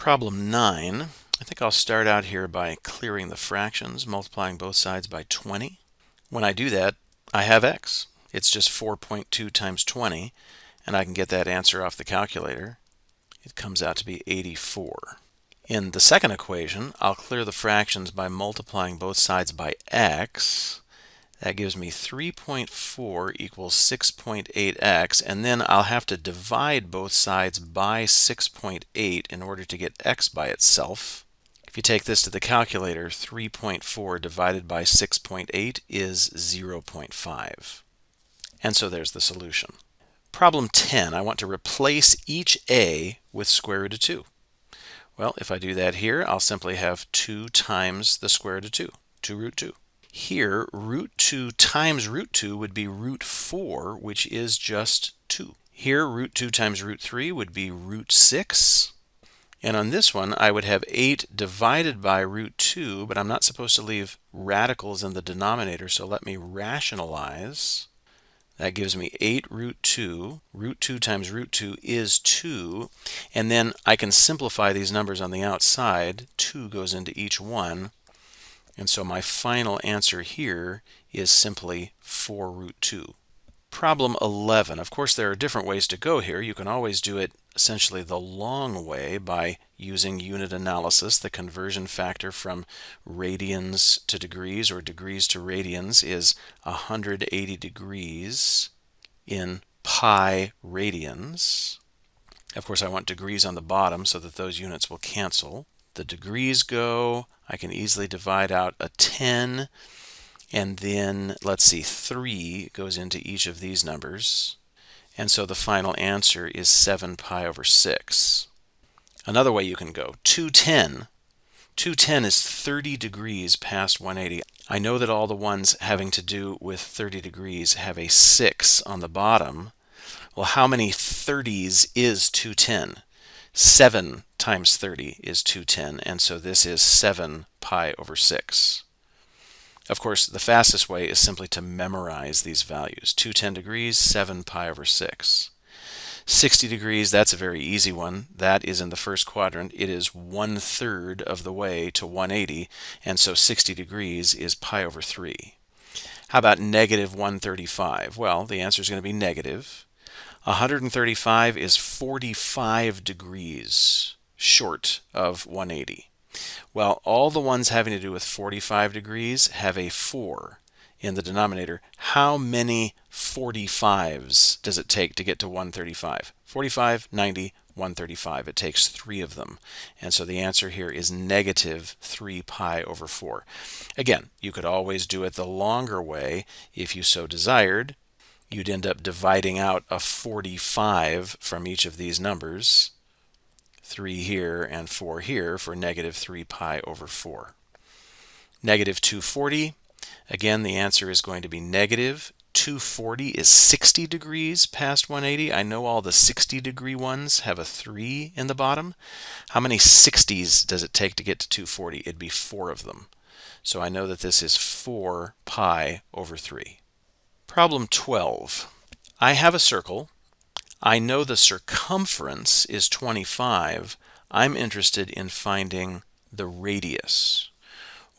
Problem 9. I think I'll start out here by clearing the fractions, multiplying both sides by 20. When I do that, I have x. It's just 4.2 times 20, and I can get that answer off the calculator. It comes out to be 84. In the second equation, I'll clear the fractions by multiplying both sides by x. That gives me 3.4 equals 6.8x, and then I'll have to divide both sides by 6.8 in order to get x by itself. If you take this to the calculator, 3.4 divided by 6.8 is 0.5. And so there's the solution. Problem 10, I want to replace each a with square root of 2. Well, if I do that here, I'll simply have 2 times the square root of 2, 2 root 2. Here, root 2 times root 2 would be root 4, which is just 2. Here, root 2 times root 3 would be root 6. And on this one, I would have 8 divided by root 2, but I'm not supposed to leave radicals in the denominator, so let me rationalize. That gives me 8 root 2. Root 2 times root 2 is 2. And then I can simplify these numbers on the outside. 2 goes into each one. And so my final answer here is simply 4 root 2. Problem 11. Of course, there are different ways to go here. You can always do it essentially the long way by using unit analysis. The conversion factor from radians to degrees or degrees to radians is 180 degrees in pi radians. Of course, I want degrees on the bottom so that those units will cancel. The degrees go, I can easily divide out a 10, and then let's see, 3 goes into each of these numbers, and so the final answer is 7 pi over 6. Another way you can go, 210. 210 is 30 degrees past 180. I know that all the ones having to do with 30 degrees have a 6 on the bottom. Well, how many 30s is 210? 7 times 30 is 210, and so this is 7 pi over 6. Of course, the fastest way is simply to memorize these values. 210 degrees, 7 pi over 6. 60 degrees, that's a very easy one. That is in the first quadrant. It is 1/3 of the way to 180, and so 60 degrees is pi over 3. How about negative 135? Well, the answer is going to be negative. 135 is 45 degrees short of 180. Well, all the ones having to do with 45 degrees have a 4 in the denominator. How many 45s does it take to get to 135? 45, 90, 135. It takes 3 of them. And so the answer here is negative 3 pi over 4. Again, you could always do it the longer way if you so desired. You'd end up dividing out a 45 from each of these numbers, 3 here and 4 here, for negative 3 pi over 4. Negative 240, again, the answer is going to be negative. 240 is 60 degrees past 180. I know all the 60 degree ones have a 3 in the bottom. How many 60s does it take to get to 240? It'd be 4 of them. So I know that this is 4 pi over 3. Problem 12. I have a circle. I know the circumference is 25. I'm interested in finding the radius.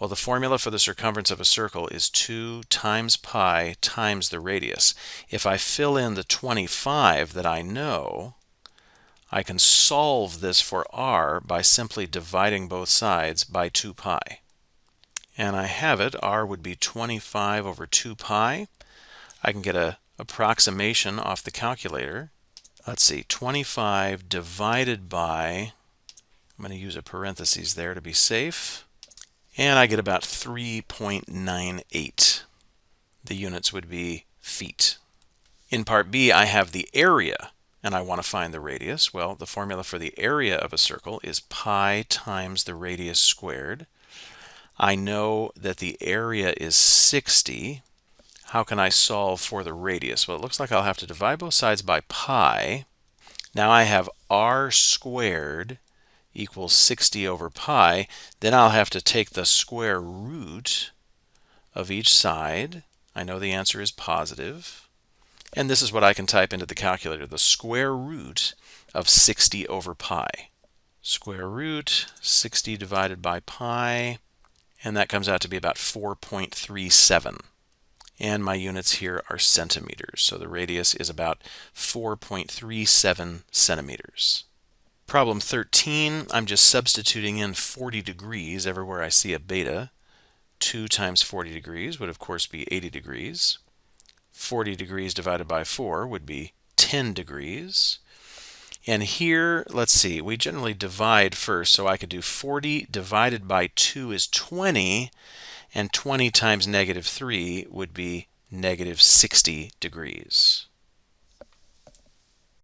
Well, the formula for the circumference of a circle is 2 times pi times the radius. If I fill in the 25 that I know, I can solve this for r by simply dividing both sides by 2 pi. And I have it. R would be 25 over 2 pi. I can get an approximation off the calculator. Let's see, 25 divided by, I'm going to use a parentheses there to be safe, and I get about 3.98. The units would be feet. In part B, I have the area, and I want to find the radius. Well, the formula for the area of a circle is pi times the radius squared. I know that the area is 60. How can I solve for the radius? Well, it looks like I'll have to divide both sides by pi. Now I have r squared equals 60 over pi. Then I'll have to take the square root of each side. I know the answer is positive. And this is what I can type into the calculator, the square root of 60 over pi. Square root 60 divided by pi, and that comes out to be about 4.37. And my units here are centimeters, so the radius is about 4.37 centimeters. Problem 13, I'm just substituting in 40 degrees everywhere I see a beta. 2 times 40 degrees would of course be 80 degrees. 40 degrees divided by 4 would be 10 degrees. And here, let's see, we generally divide first, so I could do 40 divided by 2 is 20, and 20 times negative 3 would be negative 60 degrees.